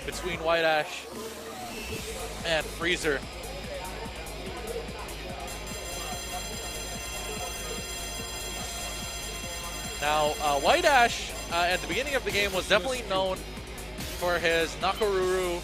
between WhiteAsh and Frezzer. Now, WhiteAsh at the beginning of the game was definitely known for his Nakoruru,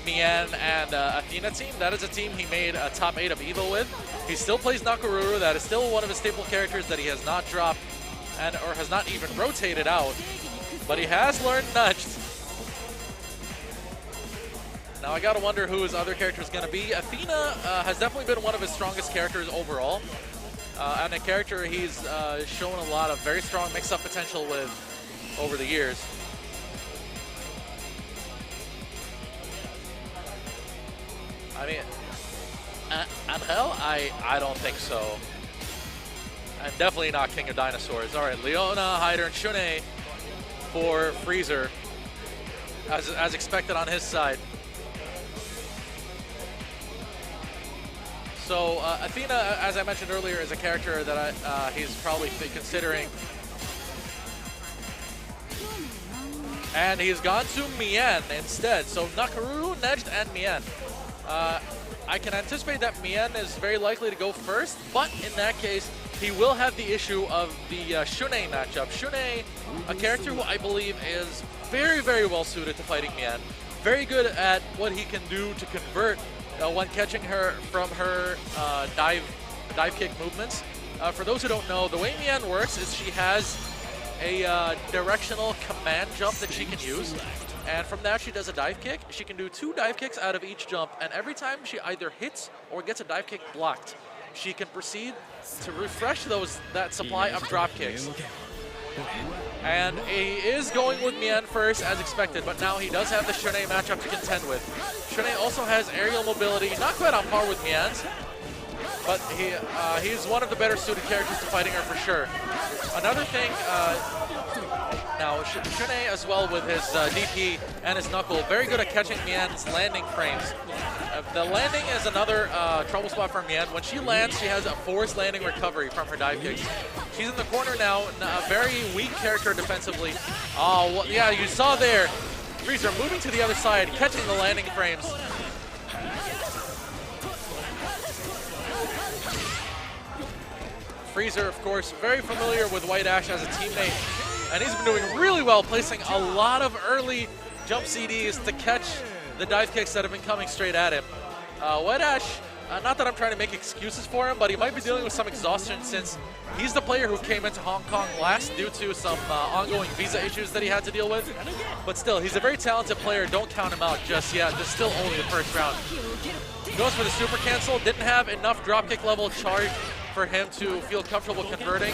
Mien, and Athena team. That is a team he made a top 8 of EVO with. He still plays Nakoruru. That is still one of his staple characters that he has not dropped or has not even rotated out. But he has learned Nudged. Now I gotta wonder who his other character is gonna be. Athena has definitely been one of his strongest characters overall. And a character he's shown a lot of very strong mix-up potential with over the years. I mean, Angel? I don't think so. And definitely not King of Dinosaurs. All right, Leona, Hyder, and Shune for Frezzer, as expected on his side. So Athena, as I mentioned earlier, is a character that he's probably considering. And he's gone to Mien instead. So Nakoruru, Nejd, and Mien. I can anticipate that Mien is very likely to go first, but in that case, he will have the issue of the Shune matchup. Shune, a character who I believe is very, very well suited to fighting Mien. Very good at what he can do to convert when catching her from her dive kick movements. For those who don't know, the way Mien works is she has a directional command jump that she can use. And from that, she does a dive kick. She can do 2 dive kicks out of each jump. And every time she either hits or gets a dive kick blocked, she can proceed to refresh that supply of drop kicks. And he is going with Mien first, as expected, but now he does have the Shune matchup to contend with. Shune also has aerial mobility, not quite on par with Mien's, but he's one of the better suited characters to fighting her for sure. Another thing, now Shune as well with his DP and his knuckle, very good at catching Mien's landing frames. The landing is another trouble spot for Mien. When she lands, she has a forced landing recovery from her dive kicks. She's in the corner now, a very weak character defensively. Oh, well, yeah, you saw there. Frezzer moving to the other side, catching the landing frames. Frezzer, of course, very familiar with WhiteAsh as a teammate, and he's been doing really well, placing a lot of early jump CDs to catch the dive kicks that have been coming straight at him. WhiteAsh, not that I'm trying to make excuses for him, but he might be dealing with some exhaustion since he's the player who came into Hong Kong last due to some ongoing visa issues that he had to deal with. But still, he's a very talented player. Don't count him out just yet. This is still only the first round. Goes for the super cancel. Didn't have enough dropkick level charge for him to feel comfortable converting.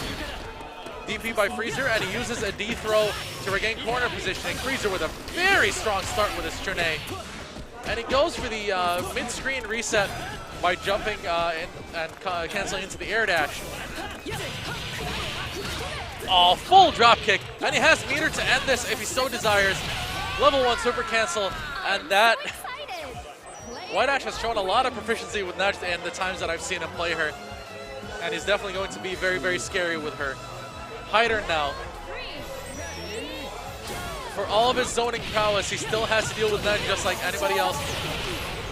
DP by Frezzer, and he uses a D throw to regain corner positioning. Frezzer with a very strong start with his Shune. And he goes for the mid-screen reset by jumping and canceling into the air dash. Oh, full drop kick. And he has meter to end this if he so desires. Level 1 super cancel, and that... WhiteAsh has shown a lot of proficiency with Nudge in the times that I've seen him play her. And he's definitely going to be very, very scary with her. Hyder now. For all of his zoning prowess, he still has to deal with Nudge just like anybody else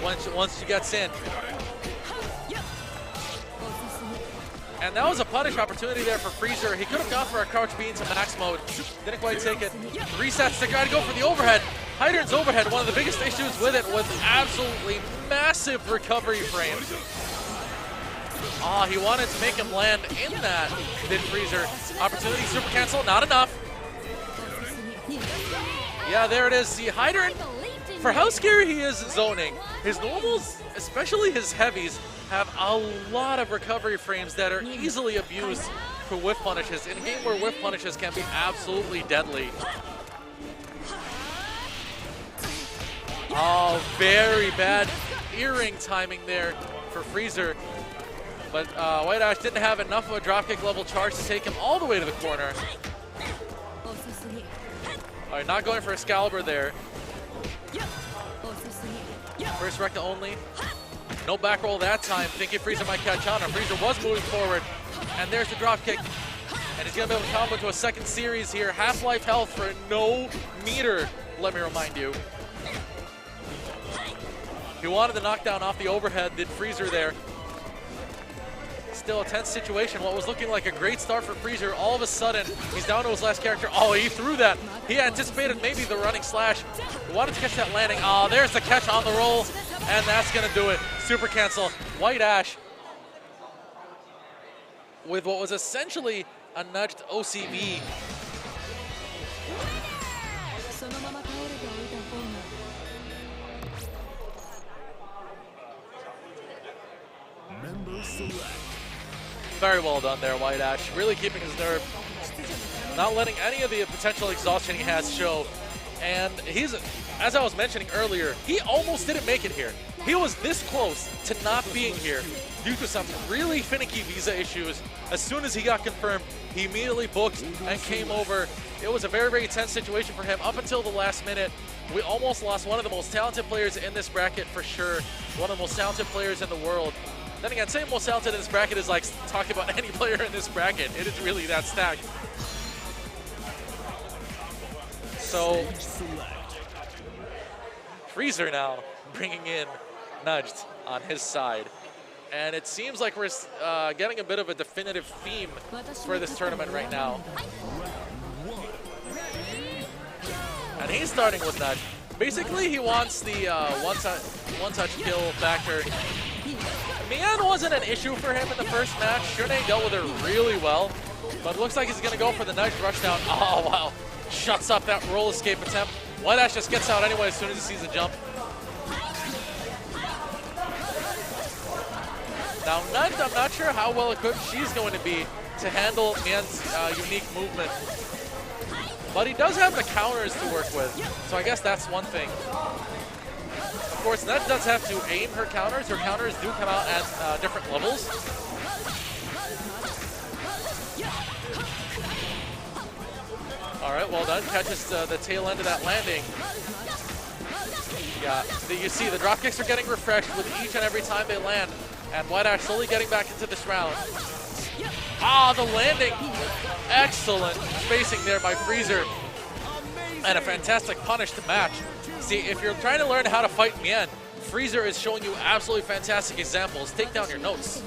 once she gets in. And that was a punish opportunity there for Frezzer. He could have gone for a crouch B into max mode. Didn't quite take it. Resets to try to go for the overhead. Hyder's overhead, one of the biggest issues with it was absolutely massive recovery frames. He wanted to make him land in that, did Frezzer. Opportunity, super cancel, not enough. Yeah, there it is. See, Hyder, for how scary he is zoning, his normals, especially his heavies, have a lot of recovery frames that are easily abused for whiff punishes in a game where whiff punishes can be absolutely deadly. Oh, very bad earring timing there for Frezzer. But WhiteAsh didn't have enough of a dropkick level charge to take him all the way to the corner. All right, not going for Excalibur there. First recta only. No back roll that time. Thinking Frezzer might catch on him. Frezzer was moving forward. And there's the dropkick. And he's going to be able to combo to a second series here. Half-life health for no meter, let me remind you. He wanted the knockdown off the overhead, did Frezzer there. Still a tense situation. What was looking like a great start for Frezzer, all of a sudden, he's down to his last character. Oh, he threw that. He anticipated maybe the running slash. He wanted to catch that landing. Oh, there's the catch on the roll, and that's going to do it. Super cancel. WhiteAsh with what was essentially a nudged OCV. Very well done there, WhiteAsh. Really keeping his nerve, not letting any of the potential exhaustion he has show. And he's, as I was mentioning earlier, he almost didn't make it here. He was this close to not being here due to some really finicky visa issues. As soon as he got confirmed, he immediately booked and came over. It was a very, very tense situation for him up until the last minute. We almost lost one of the most talented players in this bracket for sure. One of the most talented players in the world. Then again, saying most talented in this bracket is like talking about any player in this bracket. It is really that stacked. So, Frezzer now bringing in Nudged on his side. And it seems like we're getting a bit of a definitive theme for this tournament right now. And he's starting with Nudge. Basically, he wants the one-touch kill factor. Mian wasn't an issue for him in the first match. Shune dealt with her really well. But it looks like he's going to go for the Nudge rushdown. Oh, wow. Shuts up that roll escape attempt. WhiteAsh just gets out anyway as soon as he sees the jump. Now, Nudge, I'm not sure how well equipped she's going to be to handle Mian's unique movement. But he does have the counters to work with, so I guess that's one thing. Of course, Nudge does have to aim her counters. Her counters do come out at different levels. All right, well done. Catches the tail end of that landing. Yeah, you see the drop kicks are getting refreshed with each and every time they land. And WhiteAsh slowly getting back into this round. Ah, the landing. Excellent spacing there by Frezzer. And a fantastic punish to match. See, if you're trying to learn how to fight Mian, Frezzer is showing you absolutely fantastic examples. Take down your notes.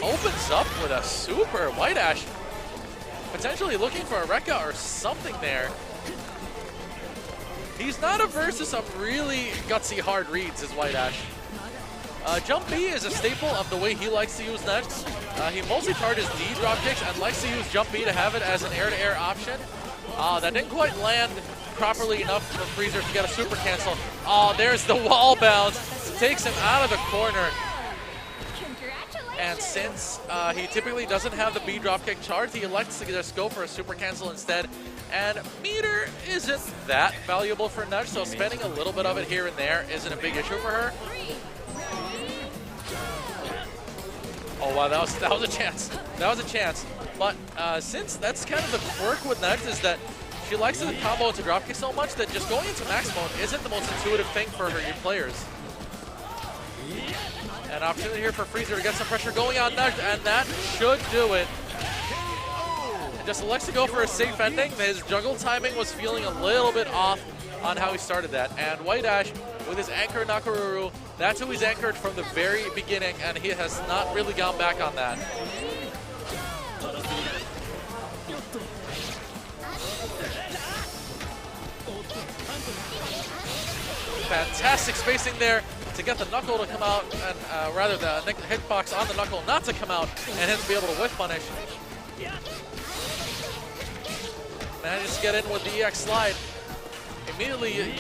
Opens up with a super. WhiteAsh potentially looking for a Rekka or something there. He's not averse to some really gutsy hard reads, is WhiteAsh. Jump B is a staple of the way he likes to use Nudge. He mostly targets D drop kicks and likes to use Jump B to have it as an air-to-air option. That didn't quite land properly enough for Frezzer to get a super cancel. Oh, there's the wall bounce. Takes him out of the corner. And since he typically doesn't have the B dropkick charged, he elects to just go for a super cancel instead. And meter isn't that valuable for Nudge, so spending a little bit of it here and there isn't a big issue for her. Oh wow, that was a chance. That was a chance. But since that's kind of the quirk with Nudge is that she likes to combo into dropkick so much that just going into max mode isn't the most intuitive thing for her players. An opportunity here for Frezzer to get some pressure going on Nudge, and that should do it. Just elects to go for a safe ending. His juggle timing was feeling a little bit off on how he started that. And WhiteAsh with his anchor Nakaruru, that's who he's anchored from the very beginning, and he has not really gone back on that. Fantastic spacing there to get the knuckle to come out, and rather the hitbox on the knuckle not to come out, and him to be able to whiff punish. Manages to get in with the EX slide. Immediately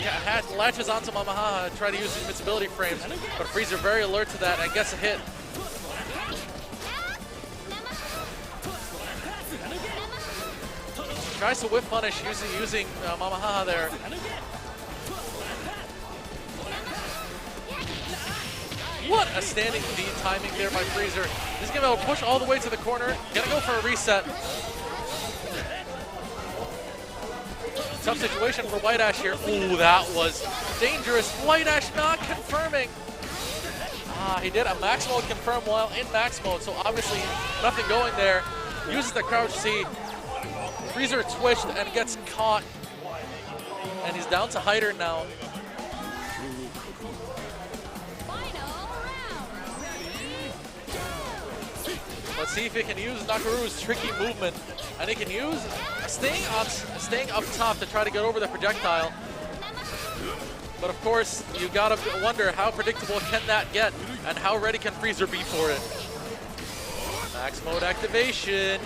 latches onto Mamahaha to try to use his invincibility frames, but Frezzer very alert to that and gets a hit. Tries to whiff punish using Mamahaha there. What a standing D timing there by Frezzer. He's gonna push all the way to the corner, gonna go for a reset. Tough situation for WhiteAsh here. Ooh, that was dangerous. WhiteAsh not confirming. He did a max mode confirm while in max mode, so obviously nothing going there. Uses the crouch C. Frezzer twitched and gets caught. And he's down to Hider now. Let's see if he can use Nakaru's tricky movement. And he can use staying up top to try to get over the projectile. But of course, you gotta wonder how predictable can that get and how ready can Frezzer be for it. Max mode activation.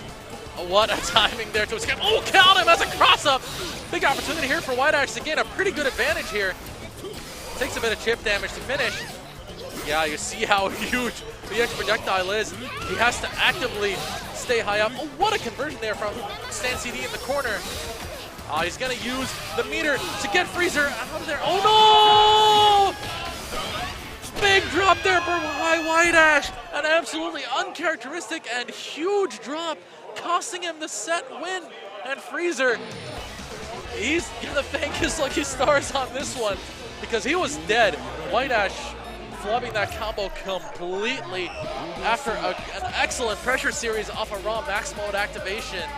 What a timing there to escape. Oh, count him as a cross-up. Big opportunity here for WhiteAsh to gain a pretty good advantage here. Takes a bit of chip damage to finish. Yeah, you see how huge the edge projectile is. He has to actively stay high up. Oh, what a conversion there from Stan CD in the corner. He's gonna use the meter to get Frezzer out of there. Oh no! Big drop there for WhiteAsh. An absolutely uncharacteristic and huge drop, costing him the set win. And Frezzer, he's gonna thank his lucky stars on this one because he was dead. WhiteAsh flubbing that combo completely after an excellent pressure series off a raw max mode activation.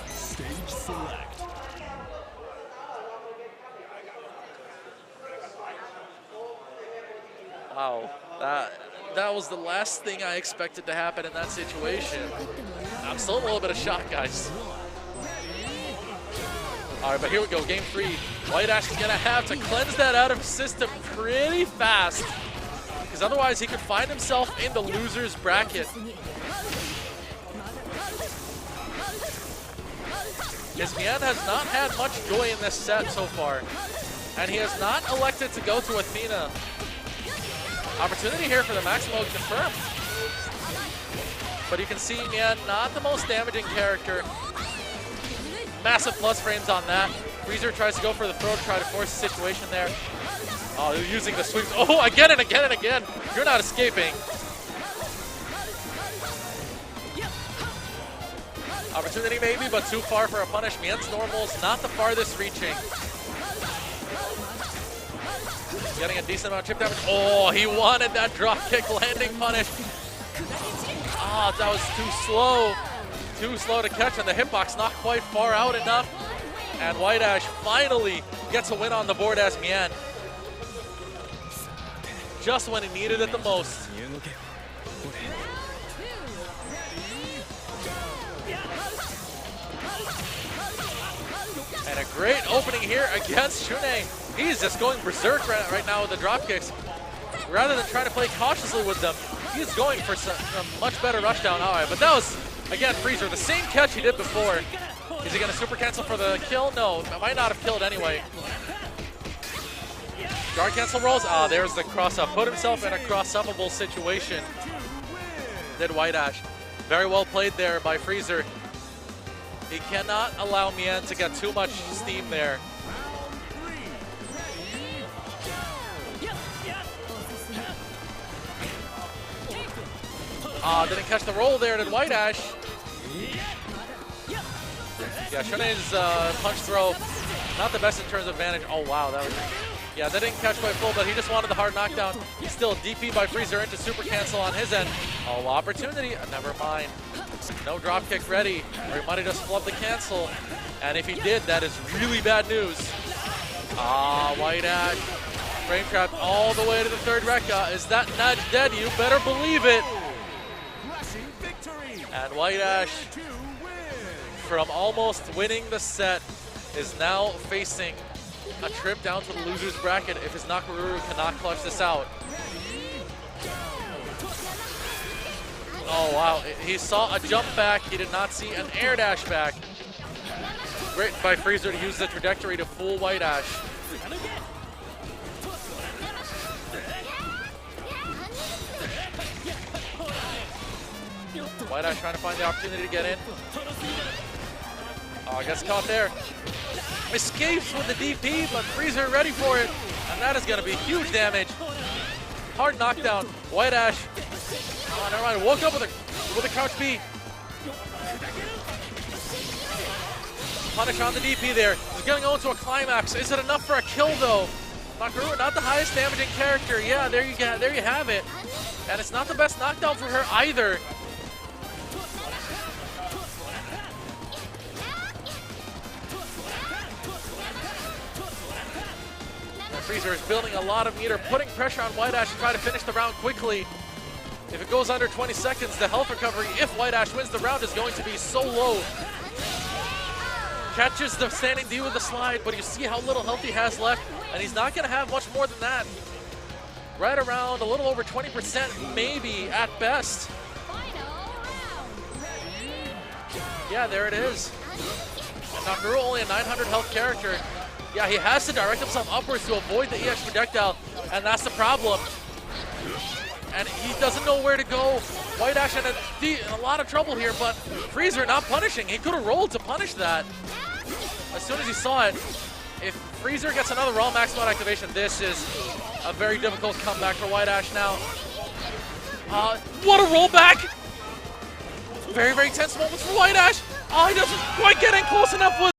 Stage select. Wow, that was the last thing I expected to happen in that situation. I'm still in a little bit of shock, guys. All right, but here we go, game 3. WhiteAsh is gonna have to cleanse that out of his system pretty fast, because otherwise he could find himself in the loser's bracket. His Mian has not had much joy in this set so far, and he has not elected to go to Athena. Opportunity here for the max mode confirmed. But you can see Mian not the most damaging character. Massive plus frames on that. Frezzer tries to go for the throw to try to force the situation there. Oh, they're using the sweeps. Oh, again and again and again. You're not escaping. Opportunity maybe, but too far for a punish. Mian's normals, not the farthest reaching. Getting a decent amount of chip damage. Oh, he wanted that drop kick landing punish. Oh, that was too slow. Too slow to catch, and the hitbox not quite far out enough. And WhiteAsh finally gets a win on the board as Mian. Just when he needed it the most. And a great opening here against Shunei. He's just going berserk right now with the drop kicks. Rather than trying to play cautiously with them, he's going for a much better rushdown. All right, but that was, again, Frezzer, the same catch he did before. Is he going to super cancel for the kill? No, it might not have killed anyway. Guard cancel rolls. Ah, there's the cross-up. Put himself in a cross-uppable situation. Did WhiteAsh. Very well played there by Frezzer. He cannot allow Mian to get too much steam there. Didn't catch the roll there, did WhiteAsh. Yeah, Shunei's punch throw, not the best in terms of advantage. Oh wow, that was, yeah, that didn't catch quite full, but he just wanted the hard knockdown. He's still DP by Frezzer into super cancel on his end. Oh, opportunity, never mind. No drop kick ready, or he might have just flubbed the cancel. And if he did, that is really bad news. WhiteAsh, frame trap all the way to the third Rekka. Is that nudge dead? You better believe it. And WhiteAsh, from almost winning the set, is now facing a trip down to the loser's bracket if his Nakaruru cannot clutch this out. Oh wow, he saw a jump back, he did not see an air dash back. Great by Frezzer to use the trajectory to fool WhiteAsh. WhiteAsh trying to find the opportunity to get in. Oh, gets caught there. Escapes with the DP, but Frezzer ready for it. And that is going to be huge damage. Hard knockdown. WhiteAsh. Oh, never mind. Woke up with a crouch B. Punish on the DP there. He's going to go into a climax. Is it enough for a kill, though? Nakaru, not the highest damaging character. Yeah, there you have it. And it's not the best knockdown for her either. Frezzer is building a lot of meter, putting pressure on WhiteAsh to try to finish the round quickly. If it goes under 20 seconds, the health recovery, if WhiteAsh wins the round, is going to be so low. Catches the standing D with the slide, but you see how little health he has left, and he's not going to have much more than that. Right around a little over 20%, maybe, at best. Yeah, there it is. And Nakuru, only a 900 health character. Yeah, he has to direct himself upwards to avoid the EX projectile, and that's the problem. And he doesn't know where to go. WhiteAsh in a lot of trouble here, but Frezzer not punishing. He could have rolled to punish that. As soon as he saw it, if Frezzer gets another raw max mode activation, this is a very difficult comeback for WhiteAsh now. What a rollback! Very, very tense moments for WhiteAsh. Oh, he doesn't quite get in close enough with